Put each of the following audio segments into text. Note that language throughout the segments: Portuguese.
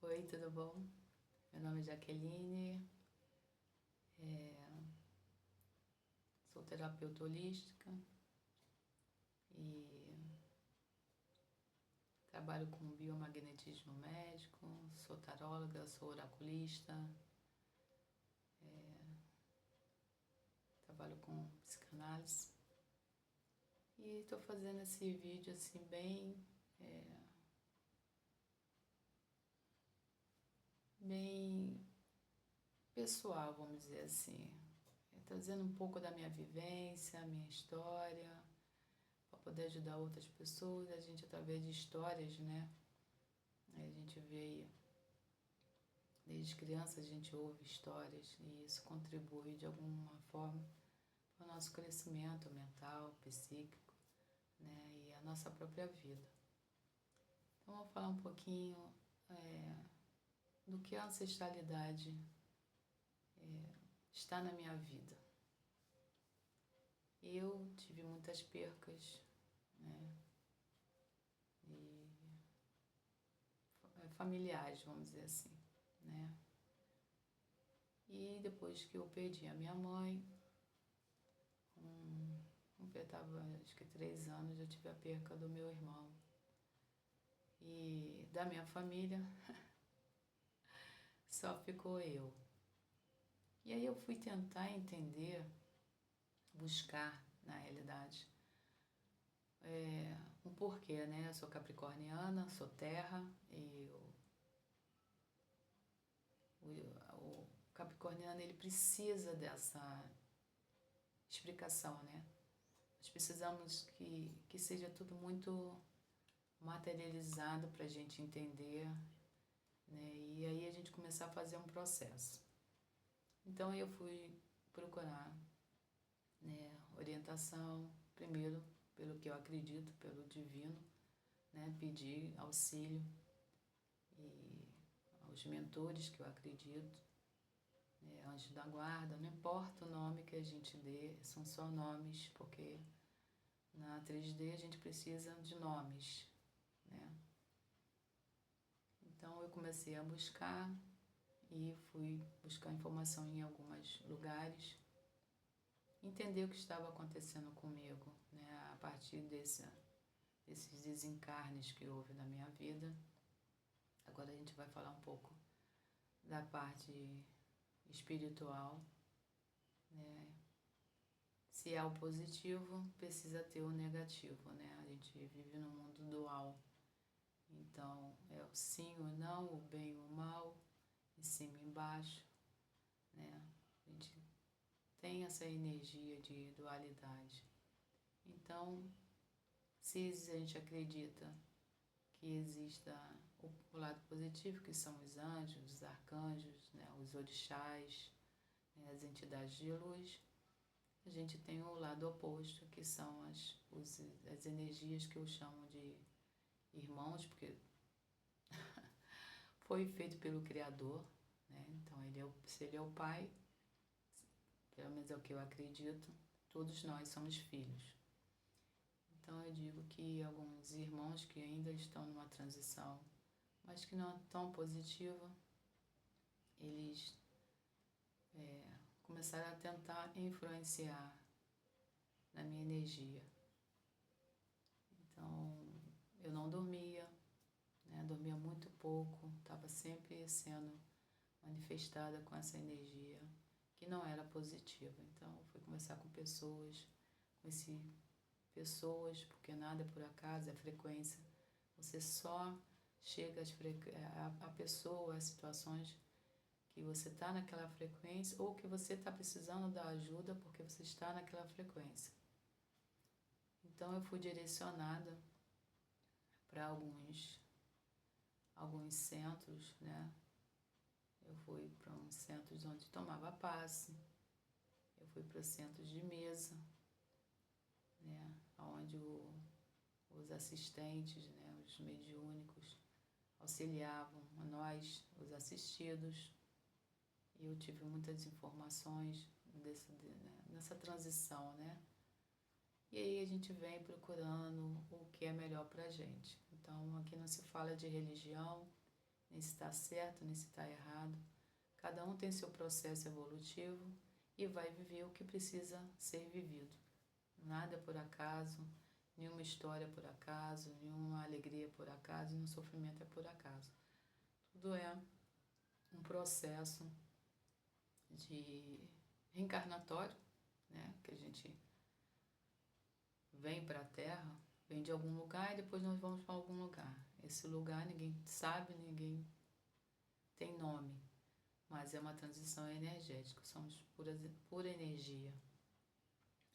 Oi, tudo bom? Meu nome é Jaqueline, sou terapeuta holística e trabalho com biomagnetismo médico, sou taróloga, sou oraculista, trabalho com psicanálise e estou fazendo esse vídeo assim bem pessoal, vamos dizer assim, trazendo um pouco da minha vivência, minha história, para poder ajudar outras pessoas. A gente, através de histórias, né? A gente vê, desde criança a gente ouve histórias e isso contribui de alguma forma para o nosso crescimento mental, psíquico, né? E a nossa própria vida. Então, eu vou falar um pouquinho do que a ancestralidade está na minha vida. Eu tive muitas percas, né? E familiares, vamos dizer assim, né? E depois que eu perdi a minha mãe, eu estava acho que 3 anos, eu tive a perca do meu irmão. E da minha família só ficou eu. E aí eu fui tentar entender, buscar na realidade, um porquê, né? Eu sou capricorniana, sou terra e o capricorniano ele precisa dessa explicação, né? Nós precisamos que seja tudo muito materializado para a gente entender, né? E aí a gente começar a fazer um processo. Então eu fui procurar, né, orientação, primeiro pelo que eu acredito, pelo divino, né? Pedir auxílio e aos mentores que eu acredito, né? Anjos da guarda, não importa o nome que a gente dê, são só nomes, porque na 3D a gente precisa de nomes, né? Então eu comecei a buscar e fui buscar informação em alguns lugares, entender o que estava acontecendo comigo, né? A partir desses desencarnes que houve na minha vida. Agora a gente vai falar um pouco da parte espiritual, né? Se é o positivo, precisa ter o negativo, né? A gente vive num mundo dual. Então, é o sim, o não, o bem, o mal, em cima e embaixo, né? A gente tem essa energia de dualidade. Então, se a gente acredita que exista o lado positivo, que são os anjos, os arcanjos, né? Os orixás, né? As entidades de luz, a gente tem o lado oposto, que são as energias que eu chamo de irmãos, porque foi feito pelo Criador, né? Então, se ele é o Pai, pelo menos é o que eu acredito, todos nós somos filhos. Então, eu digo que alguns irmãos que ainda estão numa transição, mas que não é tão positiva, eles começaram a tentar influenciar na minha energia. Então, eu não dormia, né? Dormia muito pouco, estava sempre sendo manifestada com essa energia que não era positiva. Então, eu fui conversar com pessoas, conheci pessoas, porque nada é por acaso, é frequência. Você só chega a pessoa, a situações que você está naquela frequência ou que você está precisando da ajuda porque você está naquela frequência. Então eu fui direcionada para alguns centros, né? Eu fui para uns centros onde tomava passe, eu fui para centros de mesa, né? Onde os assistentes, né? Os mediúnicos auxiliavam a nós, os assistidos, e eu tive muitas informações nessa transição, né? E aí a gente vem procurando o que é melhor pra gente. Então aqui não se fala de religião, nem se está certo, nem se está errado. Cada um tem seu processo evolutivo e vai viver o que precisa ser vivido. Nada é por acaso, nenhuma história é por acaso, nenhuma alegria é por acaso, nenhum sofrimento é por acaso. Tudo é um processo de reencarnatório, né? Que a gente vem para a Terra, vem de algum lugar e depois nós vamos para algum lugar. Esse lugar ninguém sabe, ninguém tem nome, mas é uma transição energética, somos pura energia.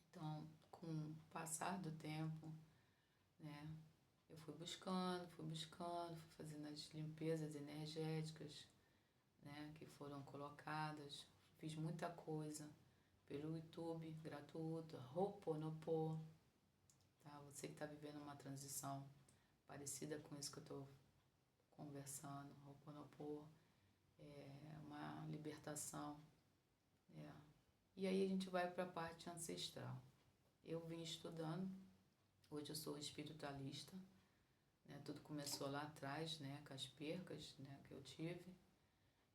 Então, com o passar do tempo, né, eu fui buscando, fui fazendo as limpezas energéticas, né, que foram colocadas. Fiz muita coisa pelo YouTube, gratuito, Ho'oponopono, tá? Você que está vivendo uma transição parecida com isso que eu estou conversando, Ho'oponopono é uma libertação, né? E aí a gente vai para a parte ancestral. Eu vim estudando, hoje eu sou espiritualista, né? Tudo começou lá atrás, né, com as percas, né, que eu tive,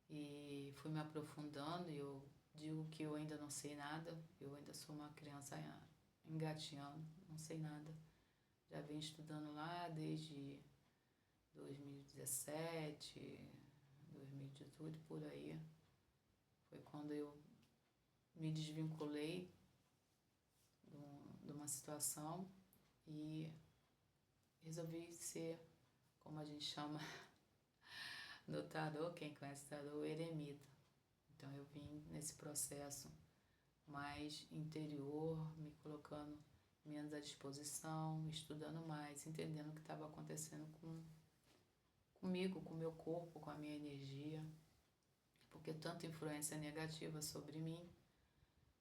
e fui me aprofundando. E eu digo que eu ainda não sei nada, eu ainda sou uma criança engatinhando, não sei nada. Já venho estudando lá desde 2017, 2018, por aí. Foi quando eu me desvinculei de uma situação e resolvi ser, como a gente chama no tarô, quem conhece tarô, eremita. Então eu vim nesse processo mais interior, me colocando menos à disposição, estudando mais, entendendo o que estava acontecendo comigo, com o meu corpo, com a minha energia, porque tanta influência negativa sobre mim,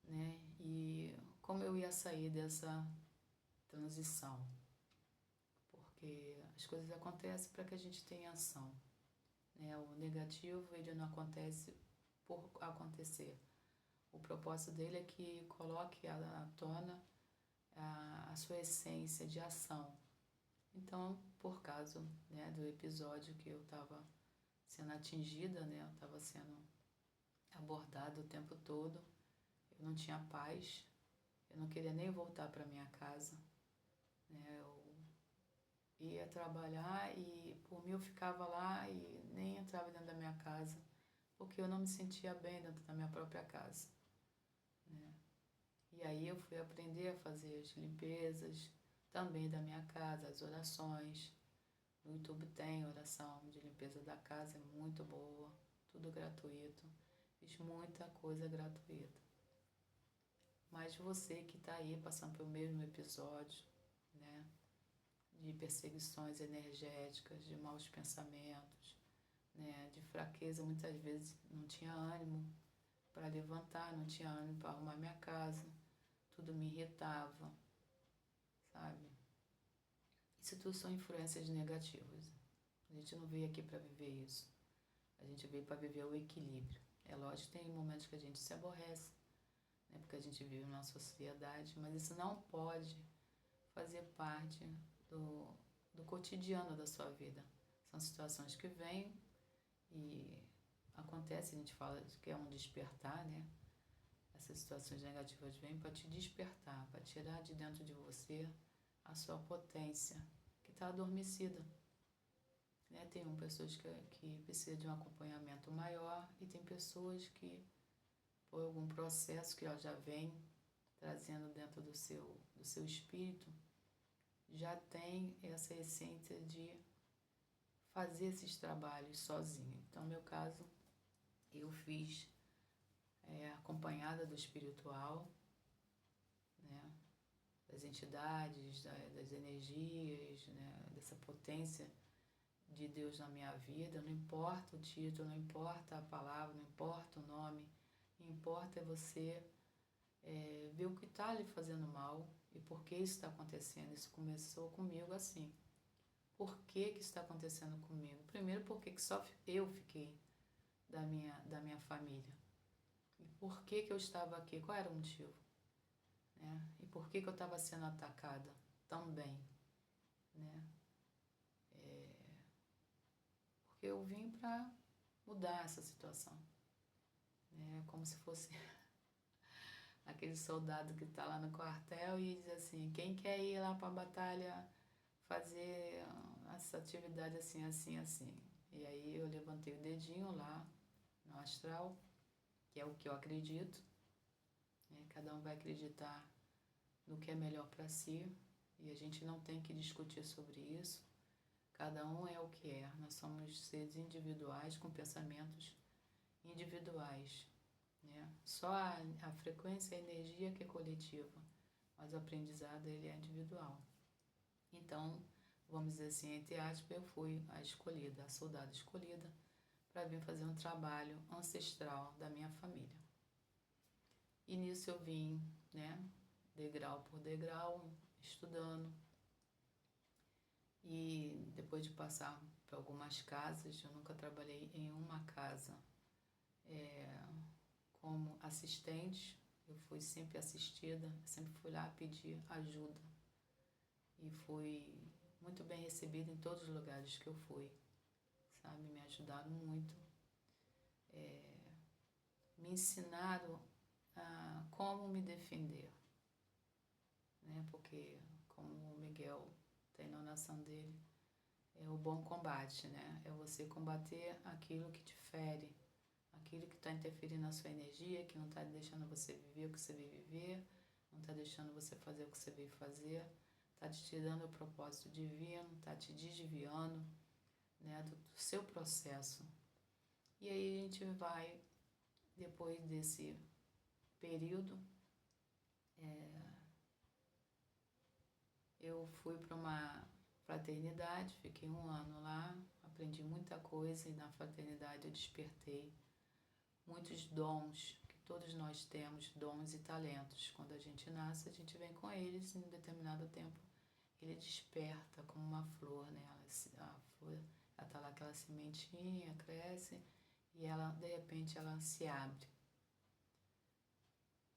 né? E como eu ia sair dessa transição, porque as coisas acontecem para que a gente tenha ação, né? O negativo, ele não acontece por acontecer. O propósito dele é que coloque à tona a sua essência de ação. Então, por causa, né, do episódio que eu estava sendo atingida, né, eu estava sendo abordada o tempo todo, eu não tinha paz, eu não queria nem voltar para minha casa, né, eu ia trabalhar e por mim eu ficava lá e nem entrava dentro da minha casa, porque eu não me sentia bem dentro da minha própria casa, né? E aí eu fui aprender a fazer as limpezas também da minha casa, as orações. No YouTube tem oração de limpeza da casa, é muito boa, tudo gratuito. Fiz muita coisa gratuita. Mas você que está aí passando pelo mesmo episódio, né, de perseguições energéticas, de maus pensamentos, né, de fraqueza, muitas vezes não tinha ânimo para levantar, não tinha ânimo para arrumar minha casa, tudo me irritava, sabe? Isso tudo são influências negativas. A gente não veio aqui para viver isso. A gente veio para viver o equilíbrio. É lógico que tem momentos que a gente se aborrece, né, porque a gente vive numa sociedade, mas isso não pode fazer parte do cotidiano da sua vida. São situações que vêm e acontece, a gente fala que é um despertar, né? Essas situações negativas vêm para te despertar, para tirar de dentro de você a sua potência, que está adormecida. Né? Tem pessoas que precisam de um acompanhamento maior e tem pessoas que, por algum processo que ela já vem trazendo dentro do seu espírito, já tem essa essência de fazer esses trabalhos sozinha. Então, no meu caso, eu fiz acompanhada do espiritual, né, das entidades, das energias, né, dessa potência de Deus na minha vida. Não importa o título, não importa a palavra, não importa o nome, o que importa é você ver o que está lhe fazendo mal e por que isso está acontecendo. Isso começou comigo assim. Por que que está acontecendo comigo? Primeiro, porque que só eu fiquei da minha família. E por que que eu estava aqui? Qual era o motivo? Né? E por que que eu estava sendo atacada também? Né? Porque eu vim para mudar essa situação. É como se fosse aquele soldado que está lá no quartel e diz assim, quem quer ir lá para a batalha fazer essa atividade assim, assim, assim. E aí eu levantei o dedinho lá no astral, que é o que eu acredito. Cada um vai acreditar no que é melhor para si e a gente não tem que discutir sobre isso. Cada um é o que é. Nós somos seres individuais com pensamentos individuais. Só a frequência e a energia que é coletiva, mas o aprendizado ele é individual. Então, vamos dizer assim, entre aspas, eu fui a escolhida, a soldada escolhida para vir fazer um trabalho ancestral da minha família. E nisso eu vim, degrau por degrau, estudando. E depois de passar por algumas casas, eu nunca trabalhei em uma casa como assistente, eu fui sempre assistida, sempre fui lá pedir ajuda. E fui muito bem recebida em todos os lugares que eu fui, sabe? Me ajudaram muito. Me ensinaram a como me defender, Porque, como o Miguel tem na oração dele, é o bom combate, É você combater aquilo que te fere, aquilo que está interferindo na sua energia, que não está deixando você viver o que você veio viver, não está deixando você fazer o que você veio fazer, está te tirando o propósito divino, está te desviando, do seu processo. E aí a gente vai, depois desse período, eu fui para uma fraternidade, fiquei 1 ano lá, aprendi muita coisa e na fraternidade eu despertei muitos dons, que todos nós temos dons e talentos. Quando a gente nasce, a gente vem com eles e em um determinado tempo ele desperta como uma flor, A flor, ela tá lá, aquela sementinha, cresce e ela, de repente, ela se abre.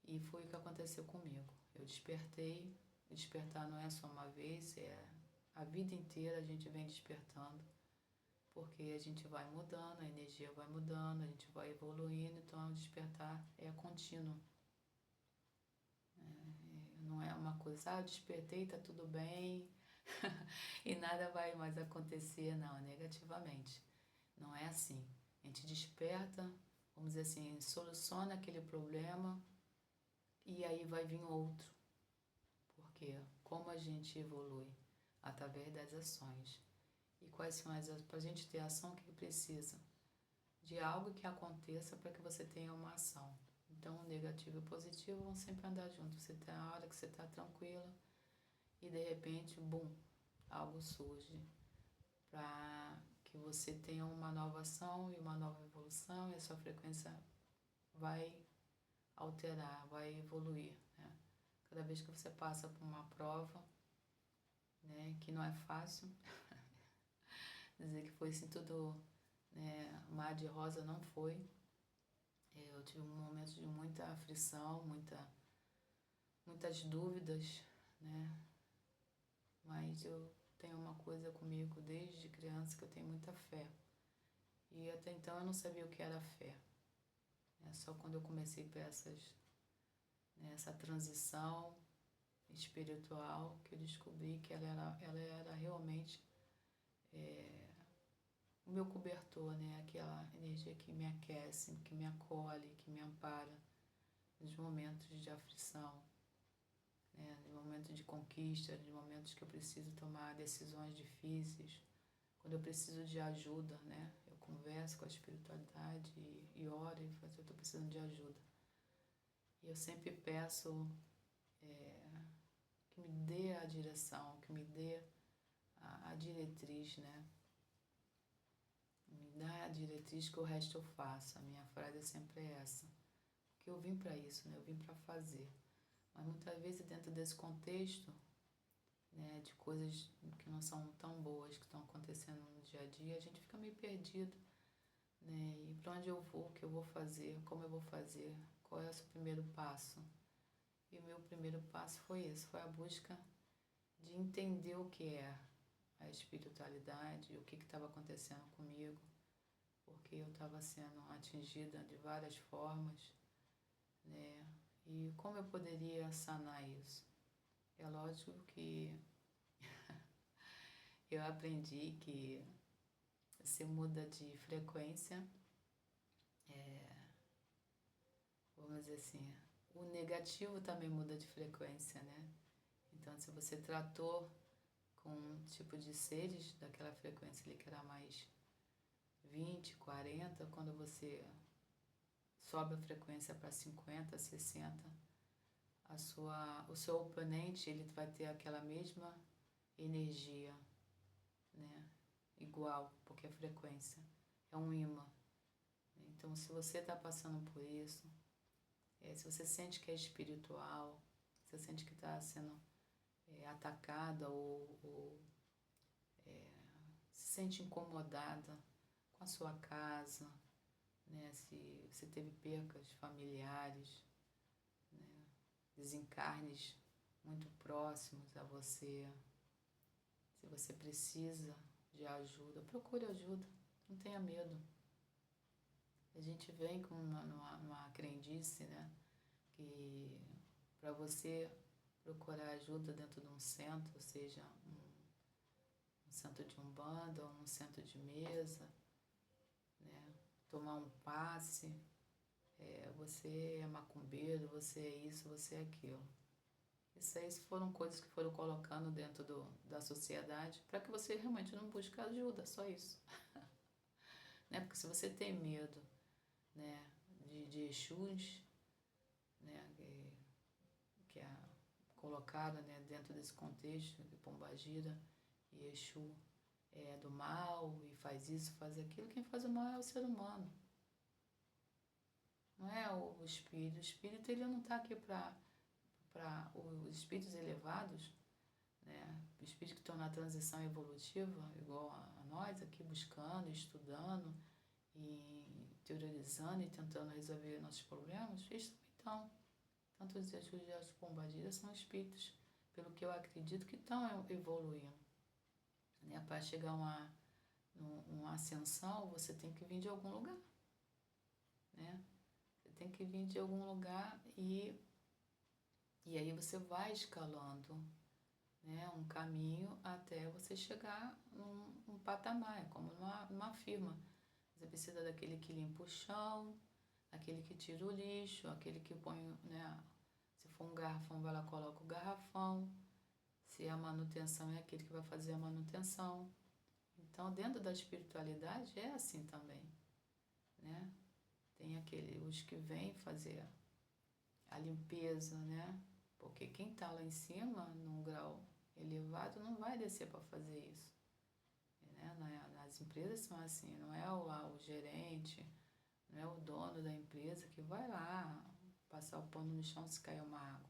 E foi o que aconteceu comigo. Eu despertei. Despertar não é só uma vez, é a vida inteira a gente vem despertando, porque a gente vai mudando, a energia vai mudando, a gente vai evoluindo, então o despertar é contínuo. Não é uma coisa, eu despertei, tá tudo bem e nada vai mais acontecer, não, negativamente. Não é assim. A gente desperta, vamos dizer assim, soluciona aquele problema e aí vai vir outro. Porque como a gente evolui? Através das ações. E quais são as ações? Para a gente ter ação, o que precisa? De algo que aconteça para que você tenha uma ação. Então, o negativo e o positivo vão sempre andar juntos. Você tem a hora que você está tranquila e de repente, bum, algo surge para que você tenha uma nova ação e uma nova evolução e a sua frequência vai alterar, vai evoluir. Cada vez que você passa por uma prova, que não é fácil, dizer que foi assim tudo, mar de rosa não foi. Eu tive um momento de muita aflição, muitas dúvidas, Mas eu tenho uma coisa comigo desde criança que eu tenho muita fé. E até então eu não sabia o que era fé. Só quando eu comecei por essa transição espiritual que eu descobri que ela era realmente o meu cobertor, Aquela energia que me aquece, que me acolhe, que me ampara nos momentos de aflição, nos momentos de conquista, nos momentos que eu preciso tomar decisões difíceis, quando eu preciso de ajuda, Eu converso com a espiritualidade e oro e falo, eu estou precisando de ajuda. E eu sempre peço que me dê a direção, que me dê a diretriz, Me dá a diretriz que o resto eu faço. A minha frase sempre é essa. Porque eu vim para isso, Eu vim para fazer. Mas muitas vezes dentro desse contexto, de coisas que não são tão boas, que estão acontecendo no dia a dia, a gente fica meio perdido, E para onde eu vou, o que eu vou fazer, como eu vou fazer, qual é o seu primeiro passo? E o meu primeiro passo foi esse, foi a busca de entender o que é a espiritualidade, o que estava acontecendo comigo, porque eu estava sendo atingida de várias formas, né? E como eu poderia sanar isso? É lógico que eu aprendi que você muda de frequência, vamos dizer assim, o negativo também muda de frequência, né? Então, se você tratou com um tipo de seres daquela frequência ali que era mais 20, 40, quando você sobe a frequência para 50, 60, o seu oponente ele vai ter aquela mesma energia, né? Igual, porque a frequência é um imã. Então, se você está passando por isso, se você sente que é espiritual, se você sente que está sendo atacada ou se sente incomodada com a sua casa, né? Se você teve percas familiares, né? Desencarnes muito próximos a você, se você precisa de ajuda, procure ajuda, não tenha medo. A gente vem com uma crendice, né? Que para você procurar ajuda dentro de um centro, seja um centro de umbanda ou um centro de mesa, né? Tomar um passe, você é macumbeiro, você é isso, você é aquilo. Isso aí foram coisas que foram colocando dentro da sociedade para que você realmente não busque ajuda, só isso. Né? Porque se você tem medo, né, de Exus, né, que é colocado, né, dentro desse contexto de Pombagira, e Exu é do mal e faz isso, faz aquilo, quem faz o mal é o ser humano, não é o espírito. O espírito ele não está aqui para os espíritos elevados, né, os espíritos que estão na transição evolutiva, igual a nós aqui buscando, estudando e teorizando e tentando resolver nossos problemas, eles também estão. Tanto os Exus e as Pombagiras são espíritos, pelo que eu acredito, que estão evoluindo. Né? Para chegar a uma ascensão, você tem que vir de algum lugar. Né? Você tem que vir de algum lugar e aí você vai escalando, né, um caminho até você chegar num patamar, como numa firma. Você precisa daquele que limpa o chão, aquele que tira o lixo, aquele que põe, né, se for um garrafão, vai lá, coloca o garrafão. Se a manutenção é aquele que vai fazer a manutenção. Então, dentro da espiritualidade é assim também, né? Tem os que vêm fazer a limpeza, né? Porque quem está lá em cima, num grau elevado, não vai descer para fazer isso. Né? Nas empresas são assim, não é o gerente, não é o dono da empresa que vai lá passar o pano no chão se cair uma água.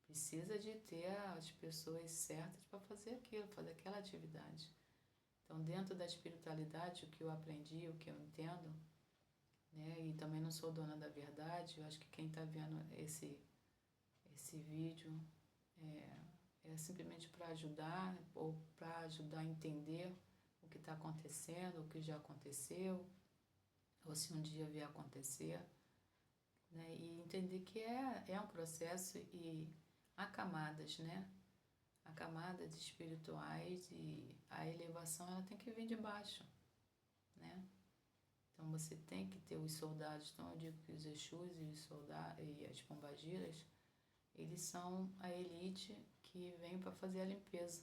Precisa de ter as pessoas certas para fazer aquilo, fazer aquela atividade. Então, dentro da espiritualidade, o que eu aprendi, o que eu entendo, né? E também não sou dona da verdade, eu acho que quem está vendo esse vídeo é simplesmente para ajudar ou para ajudar a entender o que está acontecendo, o que já aconteceu, ou se um dia vier acontecer, né? E entender que é um processo e há camadas, né? Há camadas espirituais e a elevação ela tem que vir de baixo, né? Então você tem que ter os soldados, então eu digo que os Exus e os soldados e as pombagiras, eles são a elite que vem para fazer a limpeza,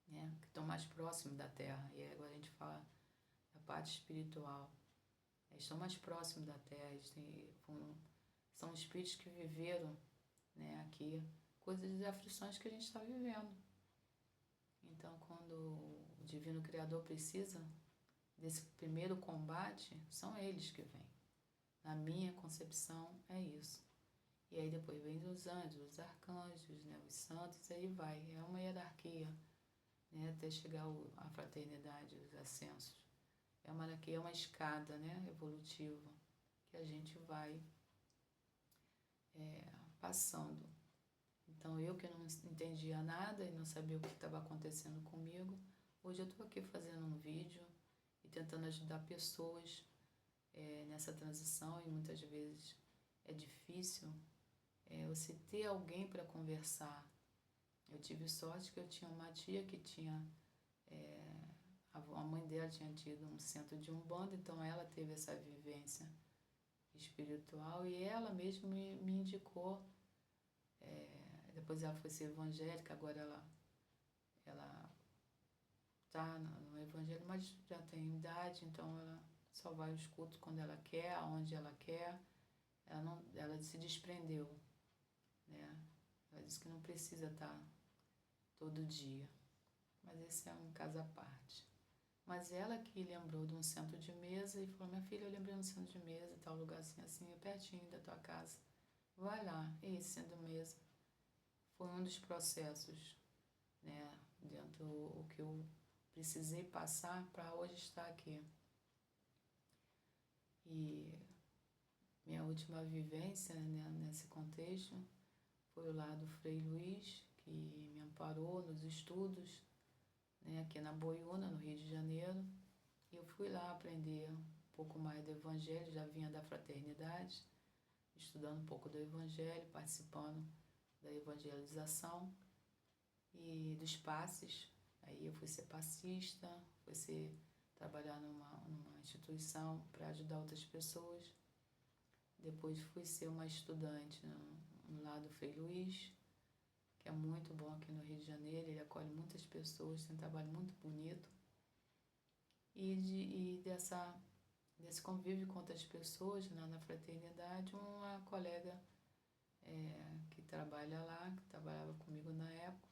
né? Que estão mais próximos da Terra. E agora a gente fala da parte espiritual. Eles estão mais próximos da Terra, são espíritos que viveram, né, aqui coisas de aflições que a gente está vivendo. Então, quando o Divino Criador precisa desse primeiro combate, são eles que vêm. Na minha concepção, é isso. E aí depois vem os anjos, os arcanjos, né, os santos, aí vai. É uma hierarquia, né, até chegar à fraternidade, os ascensos. É uma hierarquia, é uma escada, né, evolutiva, que a gente vai passando. Então, eu que não entendia nada e não sabia o que estava acontecendo comigo, hoje eu estou aqui fazendo um vídeo e tentando ajudar pessoas nessa transição, e muitas vezes é difícil você ter alguém para conversar. Eu tive sorte que eu tinha uma tia que tinha, a mãe dela tinha tido um centro de Umbanda, então ela teve essa vivência espiritual e ela mesma me indicou. Depois ela foi ser evangélica, agora ela tá no evangelho, mas já tem idade, então ela só vai aos cultos quando ela quer, aonde ela quer. Ela se desprendeu, né? Ela disse que não precisa estar todo dia, mas esse é um caso à parte. Mas ela que lembrou de um centro de mesa e falou: minha filha, eu lembrei de um centro de mesa, tal lugar assim, assim, é pertinho da tua casa, vai lá. E esse centro de mesa foi um dos processos, né, dentro do que eu precisei passar para hoje estar aqui. E minha última vivência, né, nesse contexto foi o lar do Frei Luiz, que me amparou nos estudos, né, aqui na Boiúna, no Rio de Janeiro. E eu fui lá aprender um pouco mais do Evangelho, já vinha da fraternidade, estudando um pouco do Evangelho, participando da evangelização e dos passes. Aí eu fui ser passista, trabalhar numa instituição para ajudar outras pessoas. Depois fui ser uma estudante no lado do Frei Luiz, que é muito bom aqui no Rio de Janeiro, ele acolhe muitas pessoas, tem um trabalho muito bonito. E desse convívio com outras pessoas, né, na fraternidade, uma colega que trabalha lá, que trabalhava comigo na época,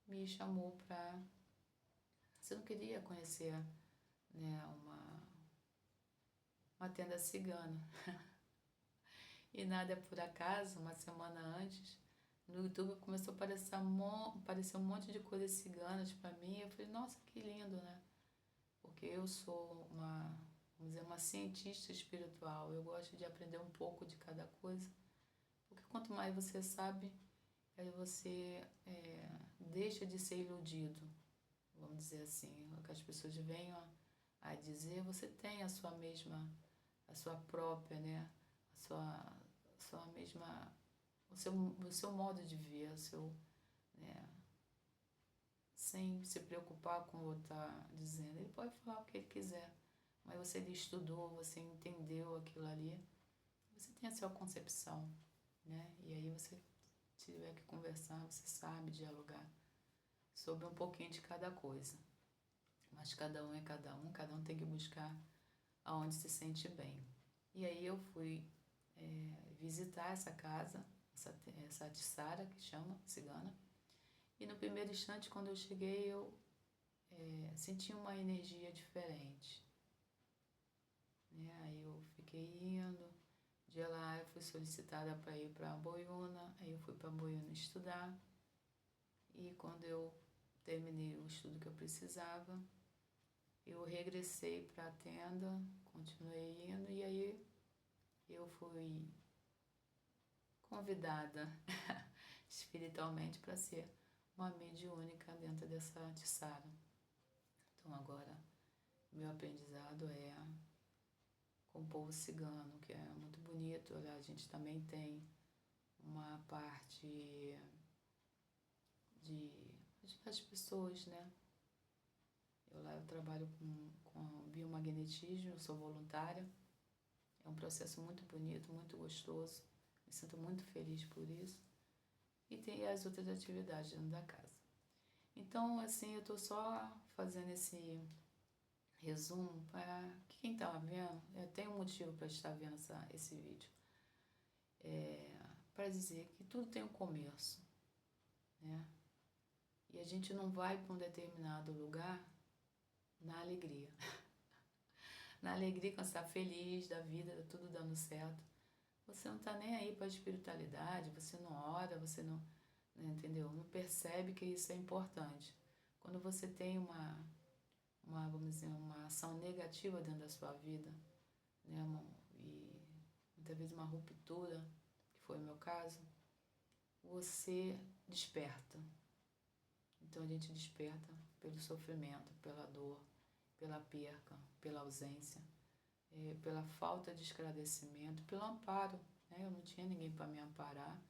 me chamou para... Você não queria conhecer, né, uma tenda cigana? E nada é por acaso, uma semana antes, no YouTube começou a aparecer um monte de coisas ciganas para mim. Eu falei, nossa, que lindo, né? Porque eu sou vamos dizer, uma cientista espiritual. Eu gosto de aprender um pouco de cada coisa. Porque quanto mais você sabe, aí você deixa de ser iludido, vamos dizer assim. O que as pessoas venham a dizer, você tem a sua própria, né? O seu modo de ver, né? Sem se preocupar com o outro tá dizendo. Ele pode falar o que ele quiser, mas você estudou, você entendeu aquilo ali, você tem a sua concepção, né? E aí você tiver que conversar, você sabe dialogar sobre um pouquinho de cada coisa. Mas cada um é cada um tem que buscar aonde se sente bem. E aí eu fui visitar essa casa, essa Tissara, que chama, cigana. E no primeiro instante, quando eu cheguei, eu senti uma energia diferente. Né? Aí eu fiquei indo. De lá eu fui solicitada para ir para Boiúna. Aí eu fui para Boiúna estudar. E quando eu terminei o estudo que eu precisava, eu regressei para a tenda, continuei indo. E aí eu fui convidada espiritualmente para ser uma mediúnica dentro dessa Tissara. Então agora meu aprendizado é com o povo cigano, que é muito bonito. Olha, a gente também tem uma parte das pessoas, né? Eu trabalho com biomagnetismo, eu sou voluntária. É um processo muito bonito, muito gostoso. Me sinto muito feliz por isso. E tem as outras atividades dentro da casa. Então, assim, eu estou só fazendo esse resumo para quem está vendo, eu tenho um motivo para estar vendo esse vídeo. Para dizer que tudo tem um começo, né? E a gente não vai para um determinado lugar na alegria. Na alegria, quando você está feliz da vida, tudo dando certo. Você não está nem aí para a espiritualidade, você não ora, você não entendeu? Não percebe que isso é importante. Quando você tem vamos dizer, uma ação negativa dentro da sua vida, né, e muitas vezes uma ruptura, que foi o meu caso, você desperta. Então a gente desperta pelo sofrimento, pela dor. pela perca, pela ausência, pela falta de esclarecimento, pelo amparo, né? Eu não tinha ninguém para me amparar,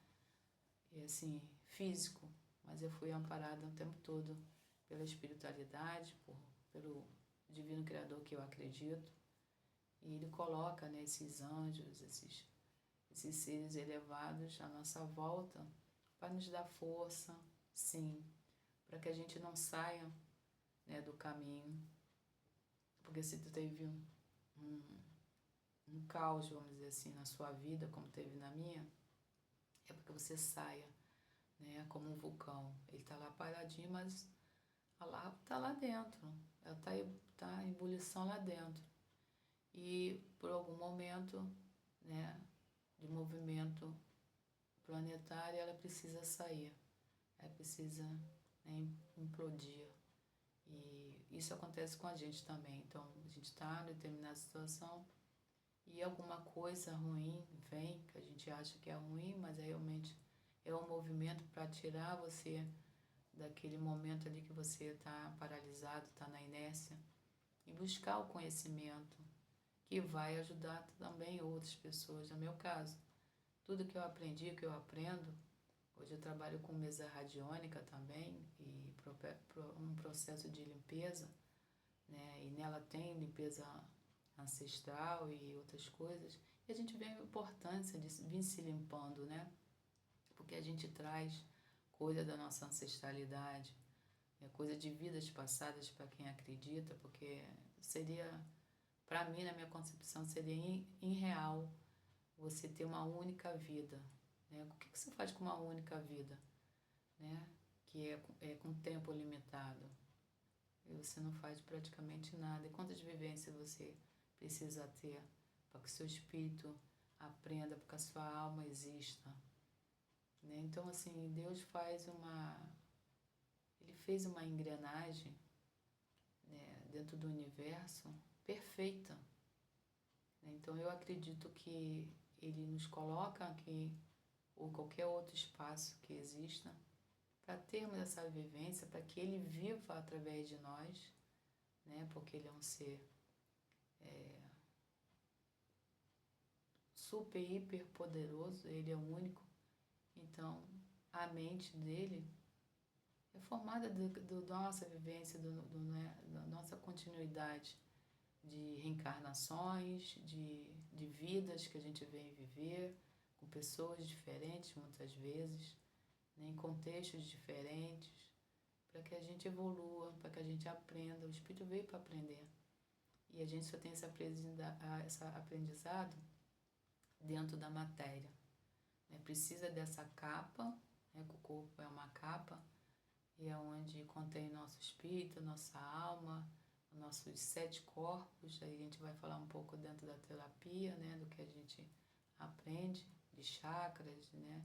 e assim, físico, mas eu fui amparada o tempo todo pela espiritualidade, pelo divino criador que eu acredito, e ele coloca, né, esses anjos, esses seres elevados à nossa volta para nos dar força, sim, para que a gente não saia, né, do caminho, porque se tu teve um caos, vamos dizer assim, na sua vida, como teve na minha, é porque você saia, né, como um vulcão. Ele está lá paradinho, mas a lava está lá dentro, ela tá em ebulição lá dentro. E por algum momento, né, de movimento planetário, ela precisa sair, ela precisa, né, implodir. E isso acontece com a gente também. Então, a gente está em determinada situação e alguma coisa ruim vem, que a gente acha que é ruim, mas realmente é um movimento para tirar você daquele momento ali que você está paralisado, está na inércia, e buscar o conhecimento que vai ajudar também outras pessoas. No meu caso, tudo que eu aprendi, que eu aprendo, hoje eu trabalho com mesa radiônica também e um processo de limpeza, né? E nela tem limpeza ancestral e outras coisas. E a gente vê a importância de vir se limpando, né? Porque a gente traz coisa da nossa ancestralidade, coisa de vidas passadas para quem acredita, porque seria, para mim, na minha concepção, seria irreal você ter uma única vida, né? O que você faz com uma única vida, né? Que é com tempo limitado? E você não faz praticamente nada. E quantas vivências você precisa ter para que o seu espírito aprenda, para que a sua alma exista, né? Então, assim, Deus Ele fez uma engrenagem, né, dentro do universo perfeita. Então, eu acredito que Ele nos coloca aqui, ou qualquer outro espaço que exista, para termos essa vivência, para que Ele viva através de nós, né? Porque Ele é um ser super, hiper poderoso, Ele é único. Então, a mente dele é formada da nossa vivência, né, da nossa continuidade de reencarnações, de vidas que a gente vem viver, com pessoas diferentes muitas vezes, né, em contextos diferentes, para que a gente evolua, para que a gente aprenda. O Espírito veio para aprender. E a gente só tem esse aprendizado dentro da matéria, né? Precisa dessa capa, né, que o corpo é uma capa, e é onde contém nosso espírito, nossa alma, nossos 7 corpos. Aí a gente vai falar um pouco dentro da terapia, né, do que a gente aprende, de chakras, né?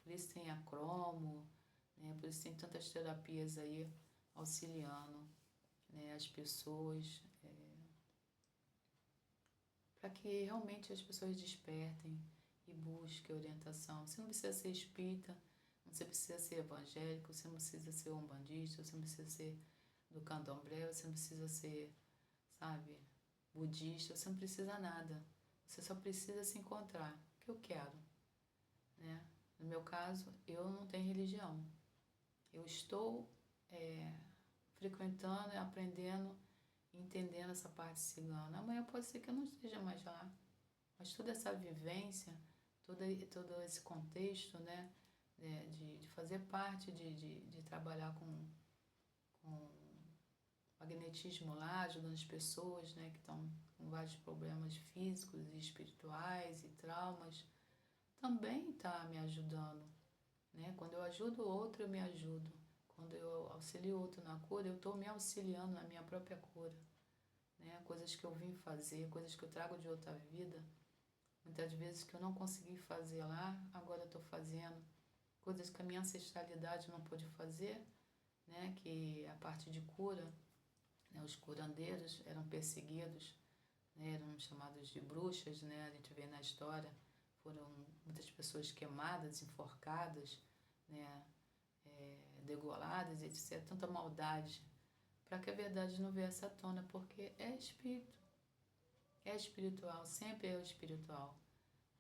Por isso tem a cromo, né? Por isso tem tantas terapias aí auxiliando, né, as pessoas, para que realmente as pessoas despertem e busquem orientação. Você não precisa ser espírita, você precisa ser evangélico, você não precisa ser umbandista, você não precisa ser do candomblé, você não precisa ser, sabe, budista, você não precisa nada. Você só precisa se encontrar. O que eu quero, né? No meu caso, eu não tenho religião. Eu estou frequentando, aprendendo, entendendo essa parte cigana. Amanhã pode ser que eu não esteja mais lá. Mas toda essa vivência, todo esse contexto, né, de fazer parte, de trabalhar com magnetismo lá, ajudando as pessoas, né, que estão com vários problemas físicos e espirituais e traumas, também está me ajudando, né? Quando eu ajudo o outro, eu me ajudo. Quando eu auxilio o outro na cura, eu estou me auxiliando na minha própria cura, né? Coisas que eu vim fazer, coisas que eu trago de outra vida, muitas vezes que eu não consegui fazer lá, agora eu estou fazendo. Coisas que a minha ancestralidade não pôde fazer, né? Que a parte de cura, né? Os curandeiros eram perseguidos, né? Eram chamados de bruxas, né? A gente vê na história, foram muitas pessoas queimadas, enforcadas, né? Degoladas, etc. Tanta maldade para que a verdade não viesse à tona, porque é espírito, é espiritual, sempre é o espiritual,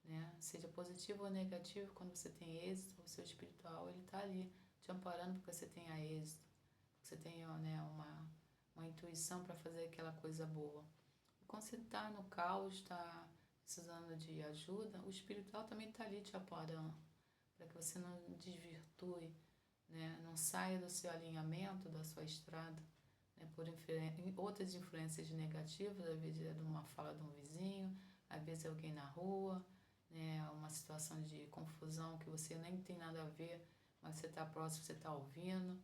né? Seja positivo ou negativo, quando você tem êxito, o seu espiritual, ele está ali te amparando para que você tenha êxito, para que você tenha, né, uma intuição para fazer aquela coisa boa. E quando você está no caos, está precisando de ajuda, o espiritual também está ali te amparando, para que você não desvirtue, né, não saia do seu alinhamento, da sua estrada, né, por outras influências negativas, às vezes é de uma fala de um vizinho, às vezes é alguém na rua, né, uma situação de confusão que você nem tem nada a ver, mas você está próximo, você está ouvindo,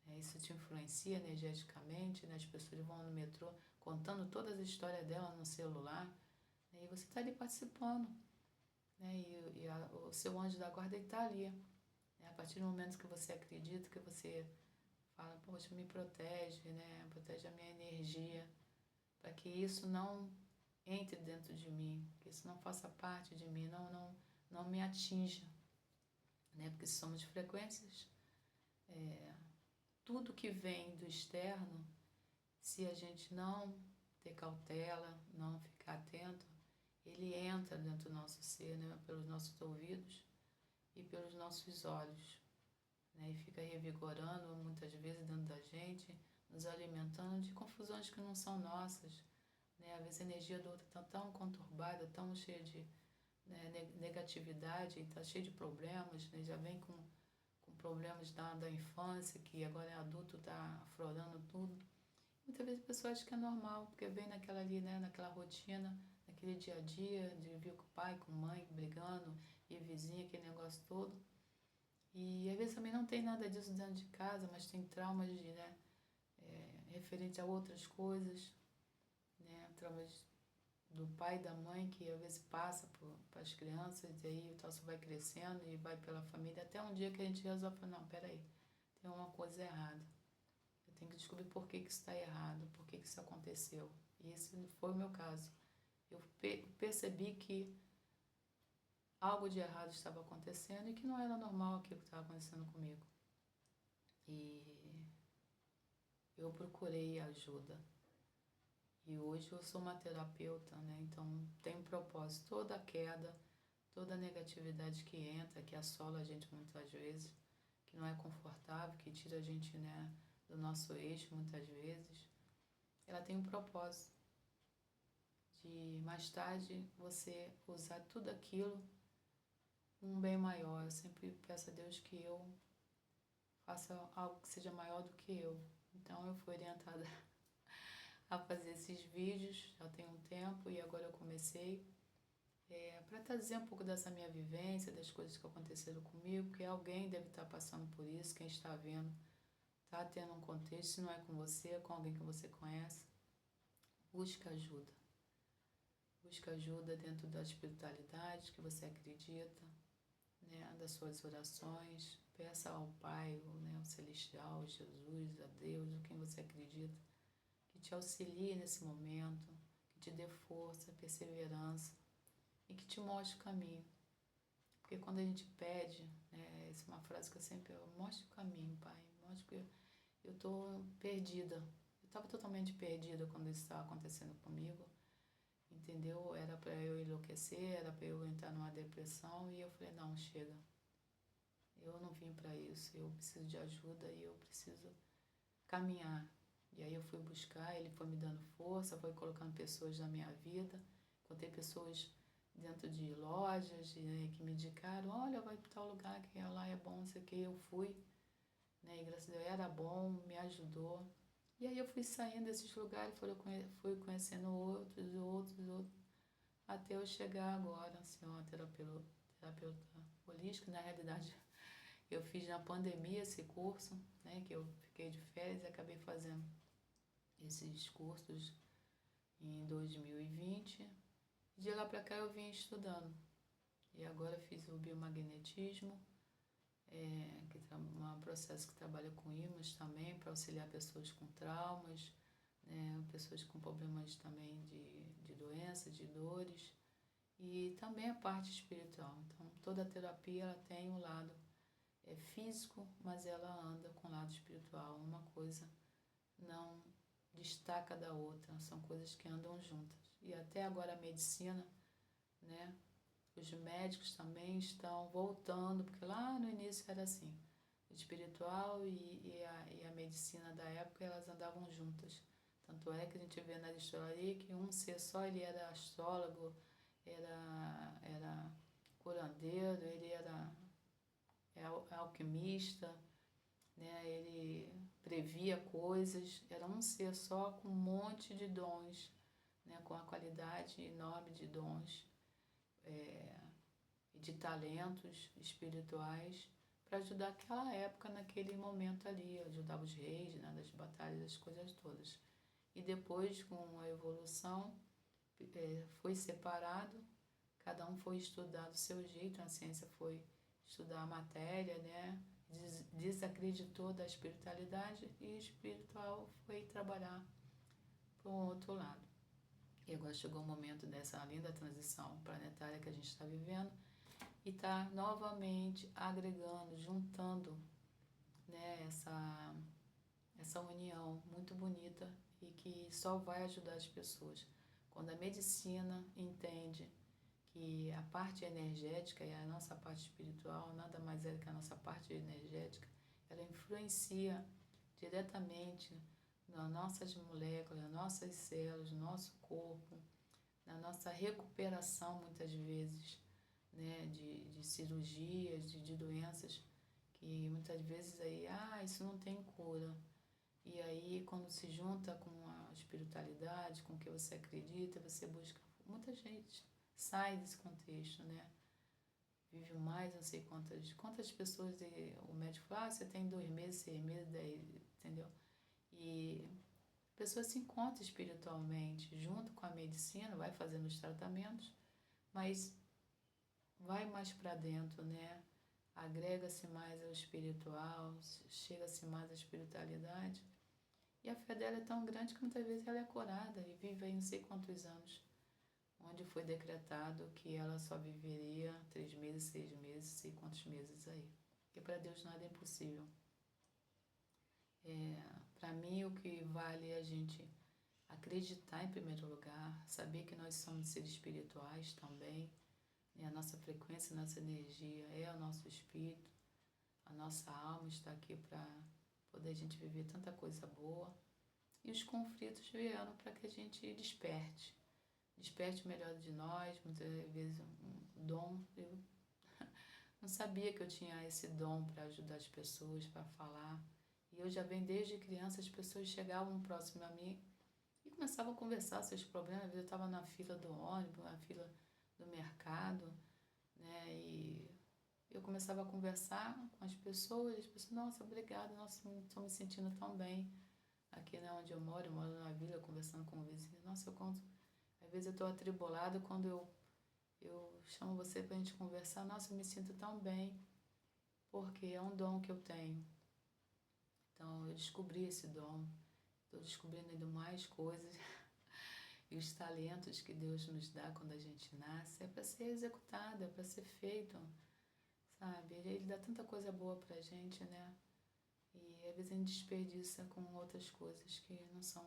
né, isso te influencia energeticamente, né, as pessoas vão no metrô contando todas as histórias dela no celular, né, e você está ali participando, né, o seu anjo da guarda está ali, né, a partir do momento que você acredita, que você fala, poxa, me protege, né, protege a minha energia, para que isso não entre dentro de mim, que isso não faça parte de mim, não me atinja, né? Porque somos de frequências, tudo que vem do externo, se a gente não ter cautela, não ficar atento, ele entra dentro do nosso ser, né? Pelos nossos ouvidos e pelos nossos olhos, né? E fica revigorando muitas vezes dentro da gente, nos alimentando de confusões que não são nossas, né? Às vezes a energia do outro está tão conturbada, tão cheia de, né, negatividade, está cheia de problemas, né? Já vem com problemas da infância, que agora é adulto, está aflorando tudo. Muitas vezes a pessoa acha que é normal, porque vem naquela ali, né, naquela rotina, naquele dia a dia, de vir com o pai, com a mãe, brigando, e vizinha, aquele negócio todo. E às vezes também não tem nada disso dentro de casa, mas tem traumas de, né, referente a outras coisas, né, traumas do pai e da mãe que às vezes passa para as crianças, e aí o troço vai crescendo e vai pela família, até um dia que a gente resolve, não, peraí, tem uma coisa errada. Eu tenho que descobrir por que isso está errado, por que isso aconteceu. E esse foi o meu caso. Eu percebi que algo de errado estava acontecendo e que não era normal aquilo que estava acontecendo comigo. E eu procurei ajuda. E hoje eu sou uma terapeuta, né? Então tem um propósito. Toda queda, toda negatividade que entra, que assola a gente muitas vezes, que não é confortável, que tira a gente, né, do nosso eixo muitas vezes, ela tem um propósito de mais tarde você usar tudo aquilo um bem maior. Eu sempre peço a Deus que eu faça algo que seja maior do que eu. Então eu fui orientada a fazer esses vídeos já tem um tempo, e agora eu comecei para trazer um pouco dessa minha vivência, das coisas que aconteceram comigo, porque alguém deve estar passando por isso, quem está vendo está tendo um contexto, se não é com você, é com alguém que você conhece. Busca ajuda. Busca ajuda dentro da espiritualidade que você acredita, né, das suas orações. Peça ao Pai, né, o Celestial, Jesus, a Deus, o quem você acredita, que te auxilie nesse momento, que te dê força, perseverança e que te mostre o caminho. Porque quando a gente pede, né, essa é uma frase que eu sempre mostre o caminho, Pai, mostre, porque eu estou perdida. Eu estava totalmente perdida quando isso estava acontecendo comigo, entendeu? Era para eu enlouquecer, era para eu entrar numa depressão, e eu falei, não, chega. Eu não vim para isso, eu preciso de ajuda e eu preciso caminhar. E aí eu fui buscar, ele foi me dando força, foi colocando pessoas na minha vida. Encontrei pessoas dentro de lojas, né, que me indicaram, olha, vai para tal lugar, que lá é bom, não sei o que. Eu fui, né, e graças a Deus era bom, me ajudou. E aí eu fui saindo desses lugares, fui conhecendo outros, até eu chegar agora, assim, uma terapeuta holística. Na realidade, eu fiz na pandemia esse curso, né, que eu fiquei de férias e acabei fazendo esses cursos em 2020. De lá para cá eu vim estudando. E agora fiz o biomagnetismo, que é um processo que trabalha com ímãs também, para auxiliar pessoas com traumas, né, pessoas com problemas também de doenças, de dores, e também a parte espiritual. Então toda a terapia ela tem um lado físico, mas ela anda com o lado espiritual, uma coisa não destaca da outra, são coisas que andam juntas. E até agora a medicina, né? Os médicos também estão voltando, porque lá no início era assim, o espiritual e a medicina da época, elas andavam juntas. Tanto é que a gente vê na história ali que um ser só, ele era astrólogo, era curandeiro, ele era alquimista, né? Ele previa coisas, era um ser só com um monte de dons, né? Com a qualidade enorme de dons, de talentos espirituais para ajudar aquela época, naquele momento ali, ajudava os reis, né? Das batalhas, das coisas todas. E depois, com a evolução, foi separado, cada um foi estudar do seu jeito, a ciência foi estudar a matéria, né? Desacreditou da espiritualidade e o espiritual foi trabalhar para o outro lado. E agora chegou o momento dessa linda transição planetária que a gente está vivendo e está novamente agregando, juntando, né, essa união muito bonita e que só vai ajudar as pessoas. Quando a medicina entende que a parte energética e a nossa parte espiritual nada mais é que a nossa parte energética, ela influencia diretamente nas nossas moléculas, nas nossas células, no nosso corpo, na nossa recuperação muitas vezes, né, de cirurgias, de doenças que muitas vezes aí, isso não tem cura. E aí, quando se junta com a espiritualidade, com o que você acredita, você busca. Muita gente sai desse contexto, né? Vive mais, não sei quantas pessoas o médico fala, você tem 2 meses, 6 meses, 10, entendeu? E a pessoa se encontra espiritualmente, junto com a medicina, vai fazendo os tratamentos, mas vai mais para dentro, né? Agrega-se mais ao espiritual, chega-se mais à espiritualidade. E a fé dela é tão grande que muitas vezes ela é curada e vive aí não sei quantos anos, onde foi decretado que ela só viveria 3 meses, 6 meses, sei quantos meses aí. Porque para Deus nada é impossível. Para mim, o que vale é a gente acreditar em primeiro lugar, saber que nós somos seres espirituais também, né? A nossa frequência, a nossa energia é o nosso espírito, a nossa alma está aqui para poder a gente viver tanta coisa boa. E os conflitos vieram para que a gente desperte o melhor de nós, muitas vezes um dom. Eu não sabia que eu tinha esse dom para ajudar as pessoas, para falar. E eu já venho desde criança, as pessoas chegavam próximo a mim e começavam a conversar seus problemas. Às vezes eu estava na fila do ônibus, na fila do mercado, né? E eu começava a conversar com as pessoas, nossa, obrigada, nossa, estou me sentindo tão bem aqui, né, onde eu moro numa vila, conversando com o vizinho. Nossa, eu conto, às vezes eu estou atribulada, quando eu chamo você para a gente conversar, nossa, eu me sinto tão bem, porque é um dom que eu tenho. Então, eu descobri esse dom, estou descobrindo ainda mais coisas. E os talentos que Deus nos dá quando a gente nasce é para ser executado, é para ser feito, sabe? Ele dá tanta coisa boa pra gente, né? E às vezes a gente desperdiça com outras coisas que não são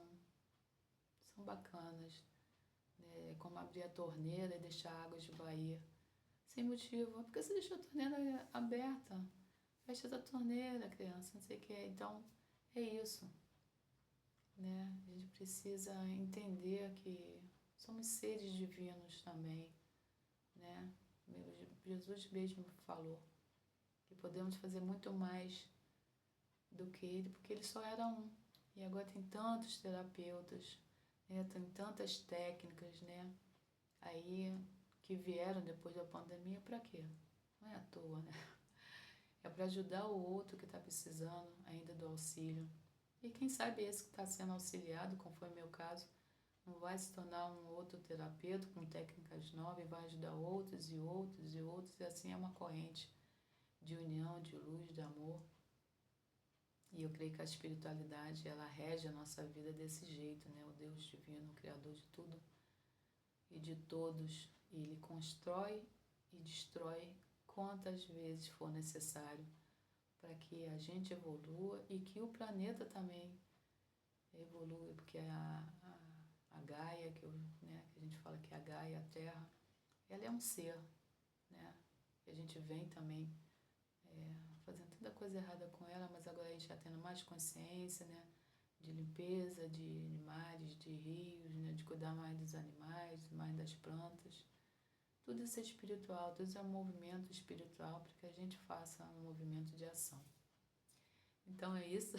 bacanas, né? Como abrir a torneira e deixar a água esvair sem motivo. Por que você deixou a torneira aberta? Fecha a torneira, criança, não sei o que. Então, é isso, né? A gente precisa entender que somos seres divinos também, né? Jesus mesmo falou que podemos fazer muito mais do que ele, porque ele só era um. E agora tem tantos terapeutas, né? Tem tantas técnicas, né? Aí que vieram depois da pandemia, para quê? Não é à toa, né? É para ajudar o outro que está precisando ainda do auxílio. E quem sabe esse que está sendo auxiliado, como foi o meu caso, não vai se tornar um outro terapeuta com técnicas novas e vai ajudar outros e outros e outros. E assim é uma corrente de união, de luz, de amor. E eu creio que a espiritualidade, ela rege a nossa vida desse jeito, né? O Deus divino, o Criador de tudo e de todos. E Ele constrói e destrói quantas vezes for necessário para que a gente evolua e que o planeta também evolui, porque a Gaia, que a gente fala que é a Gaia, a Terra, ela é um ser, né? E a gente vem também fazendo tanta coisa errada com ela, mas agora a gente está tendo mais consciência, né? De limpeza, de animais, de rios, né? De cuidar mais dos animais, mais das plantas. Tudo isso é espiritual, tudo isso é um movimento espiritual para que a gente faça um movimento de ação. Então é isso.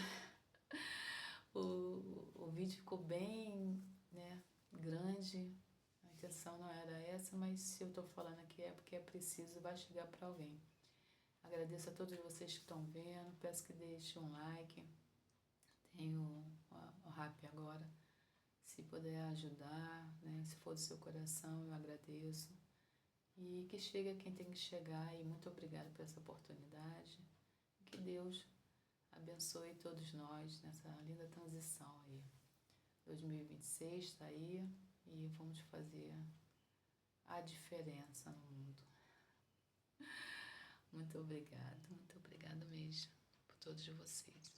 O vídeo ficou bem, né, grande. A intenção não era essa, mas se eu estou falando aqui é porque é preciso, vai chegar para alguém. Agradeço a todos vocês que estão vendo, peço que deixem um like. Tem o rap agora. Se puder ajudar, né, se for do seu coração, eu agradeço. E que chegue a quem tem que chegar, e muito obrigada por essa oportunidade. Que Deus abençoe todos nós nessa linda transição aí. 2026 está aí e vamos fazer a diferença no mundo. Muito obrigada mesmo por todos vocês.